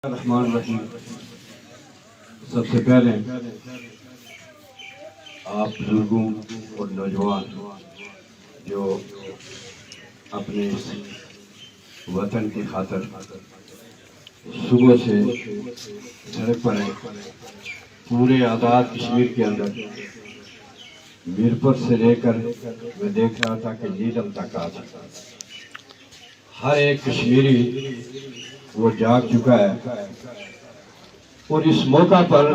الرحمن الرحیم۔ سب سے پہلے آپ بزرگوں اور نوجوان جو اپنے وطن کی خاطر صبح سے سڑک پر ہیں، پورے آزاد کشمیر کے اندر میرپور سے لے کر میں دیکھ رہا تھا کہ نیلم تک آ چکا، ہر ایک کشمیری وہ جاگ چکا ہے۔ اور اس موقع پر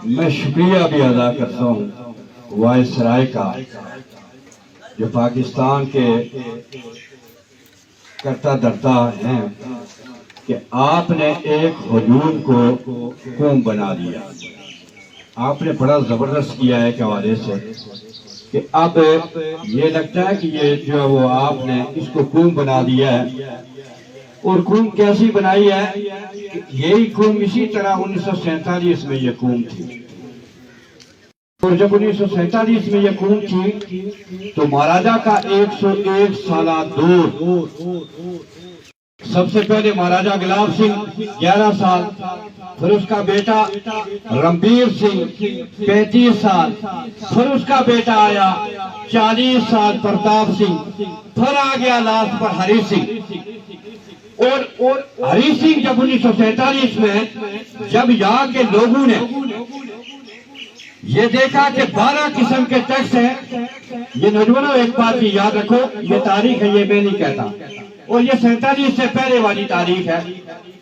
میں شکریہ بھی ادا کرتا ہوں وائسرائے کا، جو پاکستان کے کرتا دھرتا ہیں، کہ آپ نے ایک ہجوم کو قوم بنا دیا۔ آپ نے بڑا زبردست کیا ہے ایک حوالے سے کہ اب یہ لگتا ہے کہ یہ جو وہ آپ نے اس کو قوم بنا دیا ہے۔ اور قوم کیسی بنائی ہے؟ یہی قوم اسی طرح 1947 میں یہ قوم تھی، اور جب 1947 میں یہ قوم تھی تو مہاراجا کا 101 سالہ دور، سب سے پہلے مہاراجا گلاب سنگھ 11 سال، پھر اس کا بیٹا رنبیر سنگھ 35 سال، پھر اس کا بیٹا آیا 40 سال پرتاپ سنگھ، پھر آ گیا لاسٹ پر ہری سنگھ۔ اور ہری سنگھ جب 1947 میں جب یہاں کے لوگوں نے یہ دیکھا کہ 12 قسم کے ٹیکس ہیں، یہ نوجوانوں ایک بات کی یاد رکھو، یہ تاریخ ہے، یہ میں نہیں کہتا، اور یہ 47 سے پہلے والی تاریخ ہے۔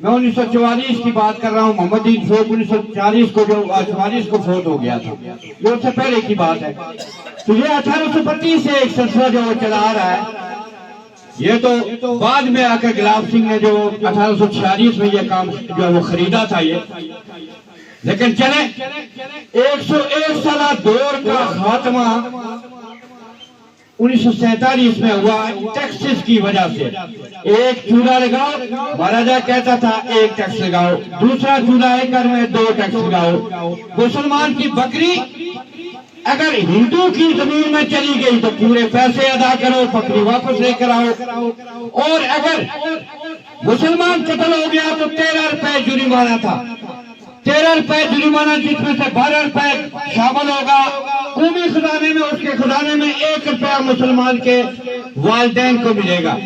میں 1944 کی بات کر رہا ہوں، محمد دین فوت 1940 کو جو 44 کو فوت ہو گیا تھا، یہ اس سے پہلے کی بات ہے۔ تو یہ 1832 سے ایک سلسلہ جو وہ چلا آ رہا ہے، یہ تو بعد میں آ کر گلاب سنگھ نے جو 1846 میں یہ کام جو وہ خریدا تھا یہ، لیکن چلیں 101 سالہ دور کا خاتمہ 1947 میں ہوا ٹیکسز کی وجہ سے۔ ایک چولہا لگاؤ، مہاراجا کہتا تھا ایک ٹیکس لگاؤ، دوسرا چولہا ہے گھر میں 2 ٹیکس لگاؤ۔ مسلمان کی بکری اگر ہندو کی زمین میں چلی گئی تو پورے پیسے ادا کرو، بکری واپس لے کر آؤ، اور اگر مسلمان قتل ہو گیا تو 13 روپے جرمانہ تھا، 13 روپے جرمانہ، جس میں سے 12 روپے شامل ہوگا قومی خزانے میں، اس کے خزانے میں 1 روپیہ مسلمان کے والدین کو ملے گا۔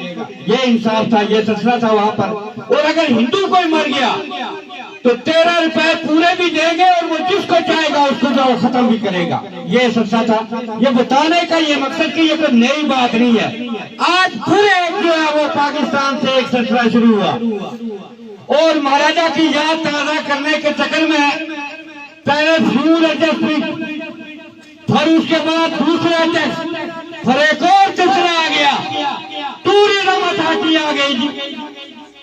یہ انصاف تھا، یہ سلسلہ تھا وہاں پر۔ اور اگر ہندو کوئی مر گیا تو 13 روپے پورے بھی دیں گے، اور وہ جس کو چاہے گا اس کو جو ختم بھی کرے گا۔ یہ سلسلہ تھا، یہ بتانے کا یہ مقصد کہ یہ کوئی نئی بات نہیں ہے۔ آج پھر ایک جو ہے وہ پاکستان سے ایک سلسلہ شروع ہوا، اور مہاراجا کی یاد تازہ کرنے کے چکر میں پہلے فیول ایڈجسٹمنٹ، پھر اس کے بعد دوسرا ٹیکس، پھر ایک اور سلسلہ آ گیا، ٹوریزم اتھارٹی آ گئی جی،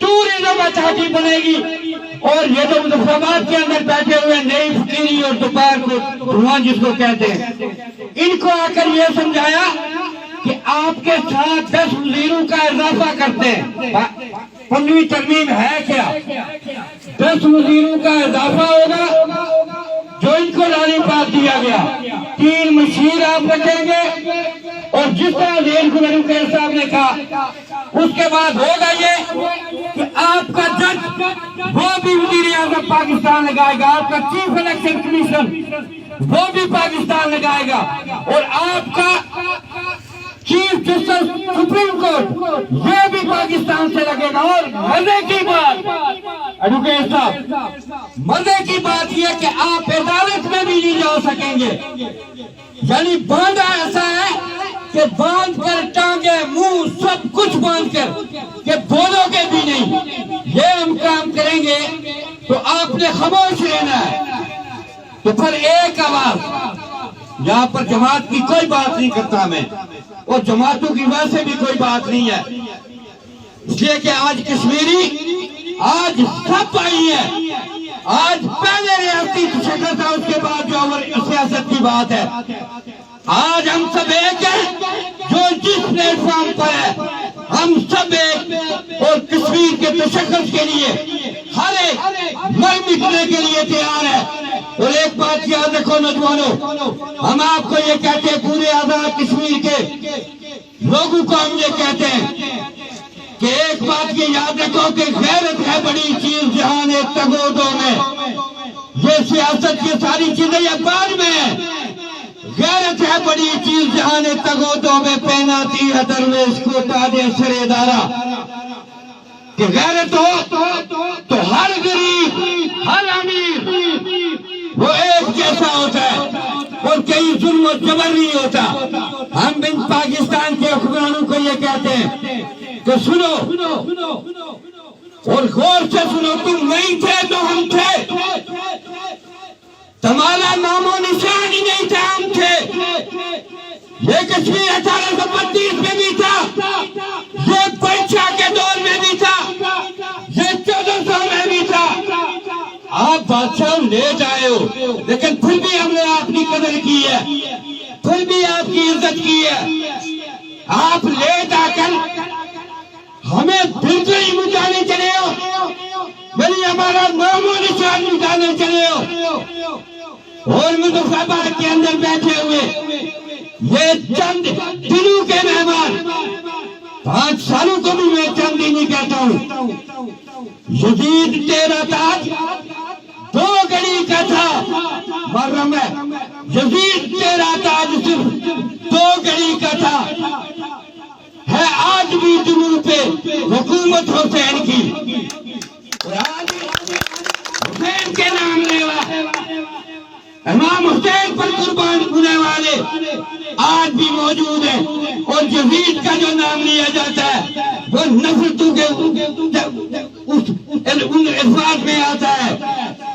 ٹوریزم اتھارٹی بنے گی۔ اور یہ جو مظفر آباد کے اندر بیٹھے ہوئے نئی فقیری اور دوپہر کو دھواں جس کو کہتے ہیں، ان کو آ کر یہ سمجھایا کہ آپ کے ساتھ 10 وزیروں کا اضافہ کرتے ہیں۔ 15ویں ترمیم ہے کیا؟ 10 وزیروں کا اضافہ ہوگا جو ان کو لالی پاس دیا گیا، 3 مشیر آپ رکھیں گے، اور جس طرح زین گورنر کے صاحب نے کہا، اس کے بعد ہوگا یہ کہ آپ کا جج وہ بھی وزیر اعظم پاکستان لگائے گا، آپ کا چیف الیکشن کمیشن وہ بھی پاکستان لگائے گا، اور آپ کا چیف جسٹس سپریم کورٹ یہ بھی پاکستان سے لگے گا۔ اور مزے کی بات ایڈوکیٹ صاحب، مزے کی بات یہ کہ آپ عدالت میں بھی نہیں جا سکیں گے، یعنی باندھا ایسا ہے کہ باندھ کر ٹانگے منہ سب کچھ باندھ کر کہ بولو گے بھی نہیں، یہ ہم کام کریں گے تو آپ نے خاموش رہنا ہے۔ تو پھر ایک آواز، یہاں پر جماعت کی کوئی بات نہیں کرتا میں، اور جماعتوں کی ویسے بھی کوئی بات نہیں ہے، اس لیے کہ آج کشمیری آج سب آئی ہے۔ آج پہلے ریاستی شکل تھا، اس کے بعد جو سیاست کی بات ہے، آج ہم سب ایک ہیں، جو جس پلیٹ فارم پر ہے ہم سب ایک، اور کشمیر کے تشخص کے لیے ہر ایک مر مٹنے کے لیے تیار ہے۔ اور ایک بات یاد رکھو نوجوانوں، ہم آپ کو یہ کہتے ہیں، پورے آزاد کشمیر کے لوگوں کو ہم یہ کہتے ہیں کہ ایک بات یہ یاد رکھو کہ غیرت ہے بڑی چیز جہان تگودوں میں. یہ سیاست کی ساری چیزیں یہ بعد میں ہیں. غیرت ہے بڑی چیز جہان تگودوں میں پہناتی ہے درویش کو تاج سر دارا. کہ غیرت ہو تو ہر غریب ہر امیر وہ ایک جیسا ہوتا ہے اور کئی ظلم و جبر نہیں ہوتا. ہم ان پاکستان کے حکمرانوں کو یہ کہتے ہیں کہ سنو اور غور سے سنو, تم نہیں تھے تو ہم تھے, تمہارا نام و نشان ہی نہیں تھا, ہم تھے. یہ کشمیر 1832 میں بھی تھا, یہ پنچا کے دور میں بھی تھا, یہ 1400 میں بھی تھا. آپ بادشاہ لے جائے ہو لیکن پھر بھی ہم نے آپ کی قدر کی ہے, پھر بھی آپ کی عزت کی ہے. آپ لے جا کر ہمیں بالکل ہی مٹانے چلے ہو, بلکہ ہمارا نام و نشان مٹانے چلے ہو. اور مظفرآباد کے اندر بیٹھے ہوئے یہ چند دنوں کے مہمان, 5 سالوں کو بھی میں چند دن ہی کہتا ہوں. یزید تیرا تاج 2 گھڑی کا تھا, محرم ہے, یزید تیرا تاج صرف 2 گھڑی کا تھا. ہے آج بھی جنوب پہ حکومت حسین کی, اور آج حسین کے نام لیوا امام حسین پر قربان ہونے والے آج بھی موجود ہیں. اور یزید کا جو نام لیا جاتا ہے وہ نفرتوں کے ان الفاظ میں آتا ہے.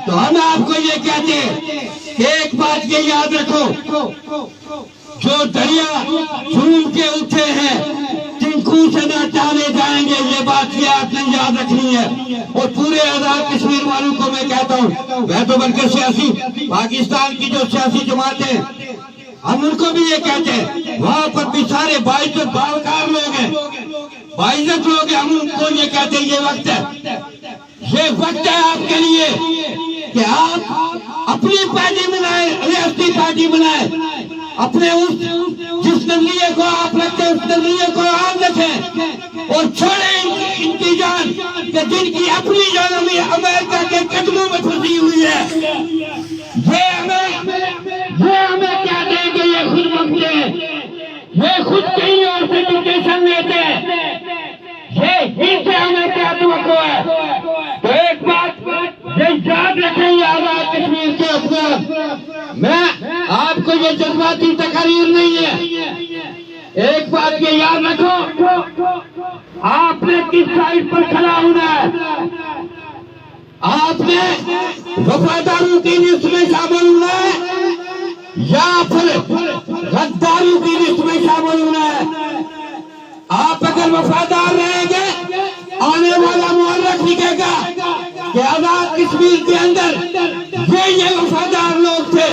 تو ہم آپ کو یہ کہتے ہیں کہ ایک بات یہ یاد رکھو, جو دریا جھوم کے اٹھے ہیں تنکو سے نہ ٹالے جائیں گے. یہ بات یہ آپ نے یاد رکھنی ہے. اور پورے آزاد کشمیر والوں کو میں کہتا ہوں, میں تو بلکہ سیاسی پاکستان کی جو سیاسی جماعتیں ہم ان کو بھی یہ کہتے ہیں, وہاں پر بھی سارے باعزت باوقار لوگ ہیں, باعزت لوگ ہیں. ہم ان کو یہ کہتے ہیں یہ وقت ہے, یہ وقت ہے آپ کے لیے کہ آپ اپنی پارٹی بنائیں, ریاستی پارٹی بنائیں, اپنے جس نظریے کو آپ رکھتے ہیں اس نظریے کو عام رکھیں اور چھوڑیں ان کی جان کہ جن کی اپنی جان امریکہ کے قدموں میں پھنسی ہوئی ہے. یہ ہمیں کیا دیں کہ یہ خود مانگتے ہیں, یہ خود کہیں اور سے ایجوکیشن لیتے ہیں, یہ سے ہمیں کیا توقع ہے. تو ایک بات یہ یاد رکھیں یہ آزاد کشمیر کے افراد, میں آپ کو یہ جذباتی تقاریر نہیں ہے. ایک بات یہ یاد رکھو, آپ نے کس سائڈ پر کھڑا ہونا ہے. آپ نے وفاداروں کی لسٹ میں شامل ہونا ہے یا پھر غداروں کی لسٹ میں شامل ہونا ہے. آپ اگر وفادار رہیں گے آنے والا مورخ لکھے گا کہ آزاد کشمیر کے اندر یہ وفادار لوگ تھے.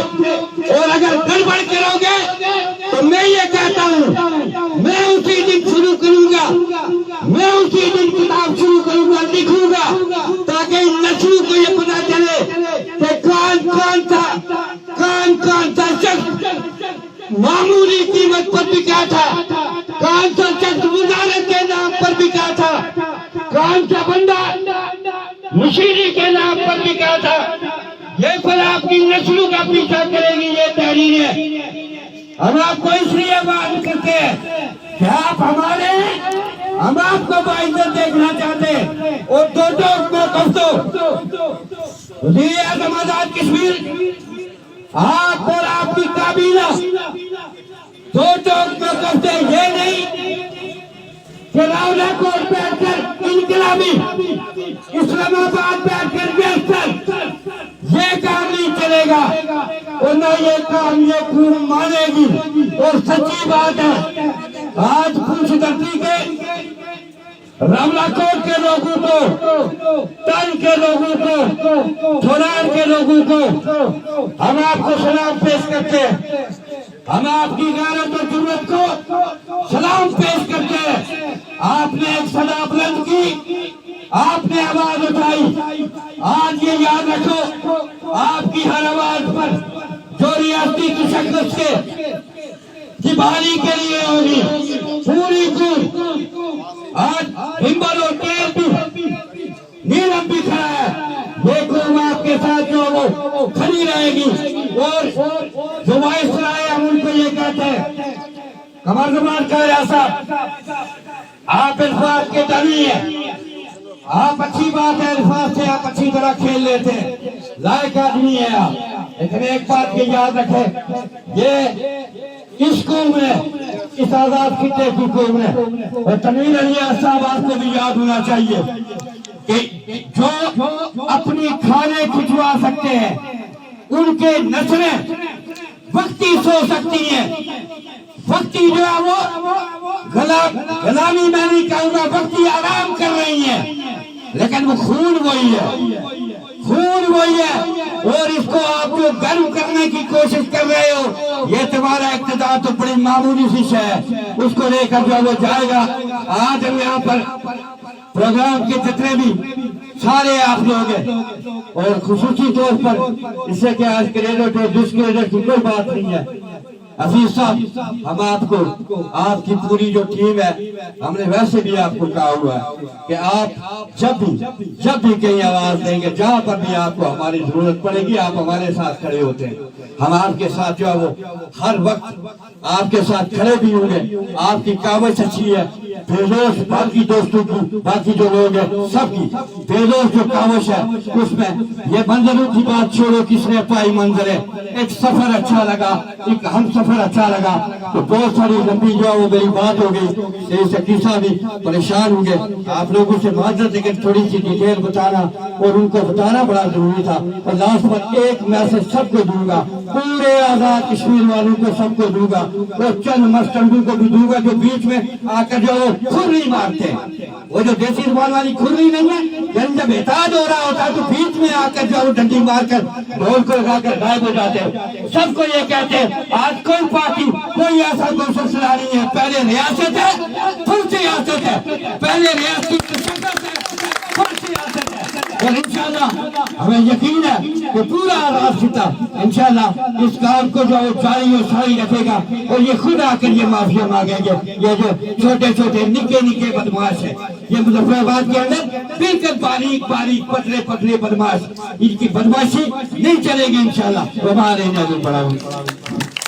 اور اگر گڑبڑ کرو گے تو میں یہ کہتا ہوں میں اسی دن شروع کروں گا, میں اسی دن کتاب شروع کروں گا, لکھوں گا, تاکہ نسلوں کو یہ پتا چلے کہ کون تھا شخص معمولی قیمت پر بکا تھا, کون سا شخص وزارت کے نام پر بکا تھا, کون سا بندہ مشیری کے نام پر بکا تھا. یہ پر آپ کی نسلوں کا پیچھا کرے گی یہ تحریر ہے. ہم آپ کو اس لیے بات کرتے ہیں کہ آپ ہمارے ہیں, ہم آپ کو باعزت دیکھنا چاہتے ہیں. اور دو موقف دو وزیر اعظم آزاد کشمیر آپ اور آپ کی کابینہ, دو موقف دے. یہ نہیں کہ راولہ کوٹ بیٹھ کر انقلابی, اسلام آباد بیٹھ کر ویسٹرن, یہ کام نہیں چلے گا. اور نہ یہ کام یہ قوم مانے گی. اور سچی بات ہے, آج پوچھ دھرتی کے راولہ کوٹ کے لوگوں کو, تن کے لوگوں کو, تھوران کے لوگوں کو ہم آپ کو سلام پیش کرتے ہیں. ہم آپ کی غیرت و جرأت کو سلام پیش کرتے ہیں. آپ نے ایک صدا بلند کی, آپ نے آواز اٹھائی. آج یہ یاد رکھو, آپ کی ہر آواز پر جو ریاستی تشخص کے بحالی کے لیے ہوگی, پوری آج ہمبل اور تیل بھی نیلم بھی کھڑا ہے، دیکھو ہم آپ کے ساتھ جو وہ کھڑی رہے گی، اور جو وائسرائے ہیں ہم ان کو یہ کہتے ہیں قمر زمان کا ایسا آپ الفاظ کے دنی ہیں، آپ اچھی بات ہے الفاظ سے آپ اچھی طرح کھیل لیتے ہیں، لائق آدمی ہے آپ، لیکن ایک بات کی یاد رکھیں، یہ اس قوم میں اس آزاد خطے کی قوم میں، اور تنویر علی صاحب آپ کو بھی یاد ہونا چاہیے کہ جو اپنی کھانے کھچوا سکتے ہیں ان کے نسلیں وقتی سو سکتی ہیں، وقتی جو ہے وہ غلامی میں نہیں کہوں گا، وقتی آرام کر رہی ہیں، لیکن وہ خون وہی ہے، خون وہی ہے، اور اس کو آپ جو گرم کرنے کی کوشش کر رہے ہو، یہ تمہارا اقتدار تو بڑی معمولی سی شے ہے، اس کو لے کر جو وہ جائے گا۔ آج ہم یہاں پر پروگرام کے جتنے بھی سارے آپ لوگ ہیں، اور خصوصی طور پر اس سے کہ آج کریڈٹ اور ڈس کریڈٹ کی کوئی بات نہیں ہے، عزیز صاحب ہم آپ کو آپ کی پوری جو ٹیم ہے ہم نے ویسے بھی آپ کو کہا ہوا ہے کہ آپ جب بھی کہیں آواز دیں گے، جہاں پر بھی آپ کو ہماری ضرورت پڑے گی آپ ہمارے ساتھ کھڑے ہوتے ہیں، ہم آپ کے ساتھ جو ہے وہ ہر وقت آپ کے ساتھ کھڑے بھی ہوں گے۔ آپ کی کاوش اچھی ہے، فیروز باقی دوستوں کی، باقی جو لوگ ہیں سب کی فیروز جو کاوش ہے اس میں یہ منظروں کی بات چھوڑو، کس نے پائی منظر ہے، ایک سفر اچھا لگا، ایک ہم سفر اچھا لگا، تو بہت ساری لمبی جو ہے وہ میری بات ہو گئی، اس سے بھی پریشان ہوں گے، آپ لوگوں سے معذرت، لیکن تھوڑی سی ڈیٹیل بتانا اور ان کو بتانا بڑا ضروری تھا۔ اور لاسٹ پر ایک میسج سب کو دوں گا، پورے آزاد کشمیر والوں کو سب کو دوں گا، اور چند مسٹنڈوں کو بھی دوں گا جو بیچ میں آ کر جو کھرری مارتے ہیں، وہ جو دیسی زبان والی کھرری نہیں ہے، یعنی جب احتجاج ہو رہا ہوتا ہے تو بیچ میں آ کر جو ڈنڈی مار کر ڈھول کو لگا کر غائب ہو جاتے ہیں۔ سب کو یہ کہتے ہیں آج کوئی پارٹی کوئی ایسا کوئی سلسلہ نہیں ہے، پہلے ریاست ہے پھر سیاست ہے، پہلے ریاستی شکست ہے پھر سیاست ہے، اور انشاءاللہ ہمیں یقین ہے کہ پورا آزاد خطہ انشاءاللہ اس کام کو جو جاری و ساری رکھے گا، اور یہ خود آ کر یہ معافیا مانگیں گے، یہ جو چھوٹے چھوٹے نکے بدماش ہیں، یہ مظفر آباد کے اندر بالکل باریک پتلے بدماش، ان کی بدماشی نہیں چلے گی انشاءاللہ۔ ہمارے بڑا